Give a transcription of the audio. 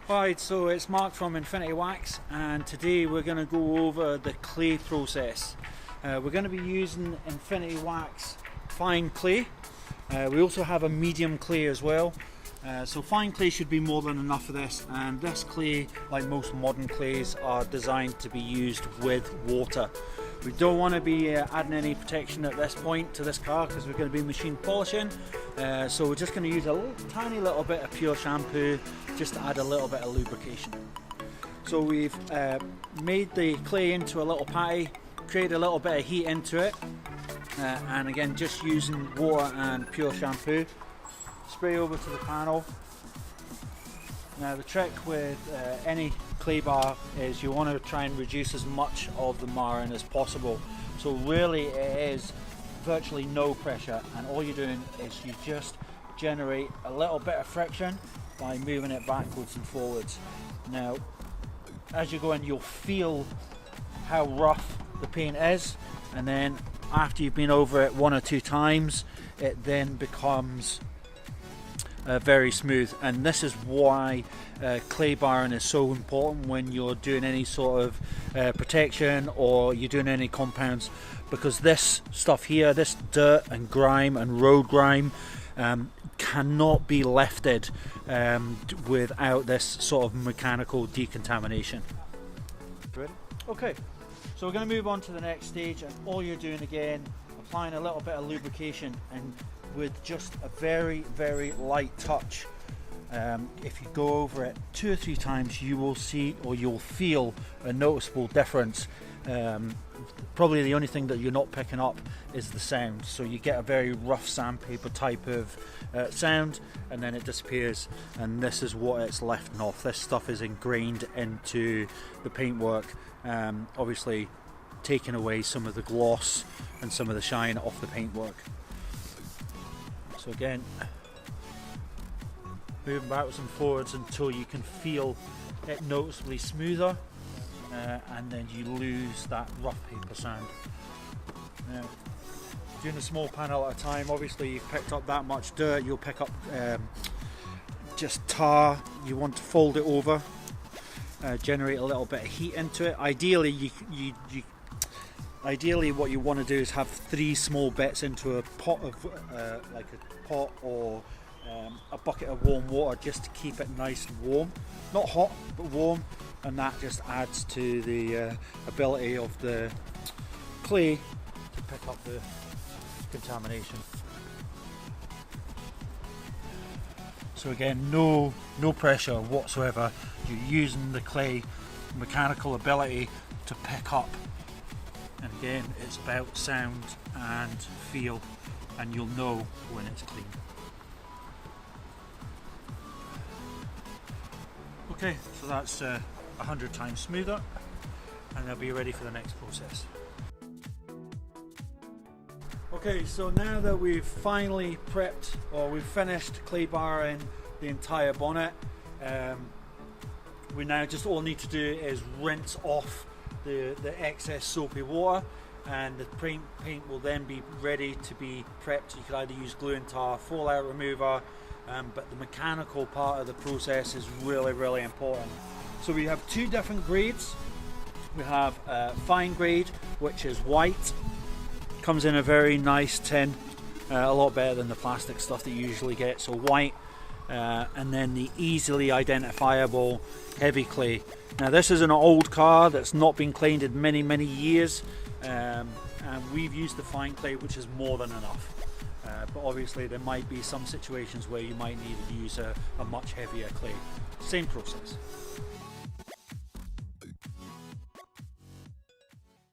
Alright, so it's Mark from Infinity Wax, and today we're going to go over the clay process. We're going to be using Infinity Wax fine clay. We also have a medium clay as well. So fine clay should be more than enough for this, and this clay, like most modern clays, are designed to be used with water. We don't want to be adding any protection at this point to this car because we're going to be machine polishing. So we're just going to use a tiny little bit of pure shampoo just to add a little bit of lubrication. So we've made the clay into a little patty, created a little bit of heat into it, and again just using water and pure shampoo. Spray over to the panel. Now the trick with any clay bar is you want to try and reduce as much of the marring as possible. So really it is virtually no pressure, and all you're doing is you just generate a little bit of friction by moving it backwards and forwards. Now as you go in, you'll feel how rough the paint is, and then after you've been over it one or two times, it then becomes very smooth. And this is why clay barring is so important when you're doing any sort of protection or you're doing any compounds, because this stuff here, this dirt and grime and road grime, cannot be lifted without this sort of mechanical decontamination. Ready? Okay, so we're going to move on to the next stage, and all you're doing again, applying a little bit of lubrication, and with just a very light touch. If you go over it 2 or 3 times, you will see, or you'll feel, a noticeable difference. Probably the only thing that you're not picking up is the sound. So you get a very rough sandpaper type of sound, and then it disappears, and this is what it's left off. This stuff is ingrained into the paintwork, obviously taking away some of the gloss and some of the shine off the paintwork. So again, moving backwards and forwards until you can feel it noticeably smoother, and then you lose that rough paper sound. Now, doing a small panel at a time, obviously you've picked up that much dirt, you'll pick up just tar. You want to fold it over, generate a little bit of heat into it. Ideally what you want to do is have 3 small bits into a pot of like a pot or a bucket of warm water, just to keep it nice and warm, not hot but warm, and that just adds to the ability of the clay to pick up the contamination. So again, no pressure whatsoever. You're using the clay mechanical ability to pick up. And again, it's about sound and feel, and you'll know when it's clean. Okay, so that's 100 times smoother, and they'll be ready for the next process. Okay, so now that we've finally prepped, or we've finished clay barring the entire bonnet, we now just all need to do is rinse off the excess soapy water, and the paint will then be ready to be prepped. You could either use glue and tar, fallout remover, but the mechanical part of the process is really important. So we have 2 different grades. We have fine grade, which is white, comes in a very nice tin, a lot better than the plastic stuff that you usually get. So white, and then the easily identifiable heavy clay. Now this is an old car that's not been cleaned in many years, and we've used the fine clay, which is more than enough. But obviously there might be some situations where you might need to use a much heavier clay. Same process.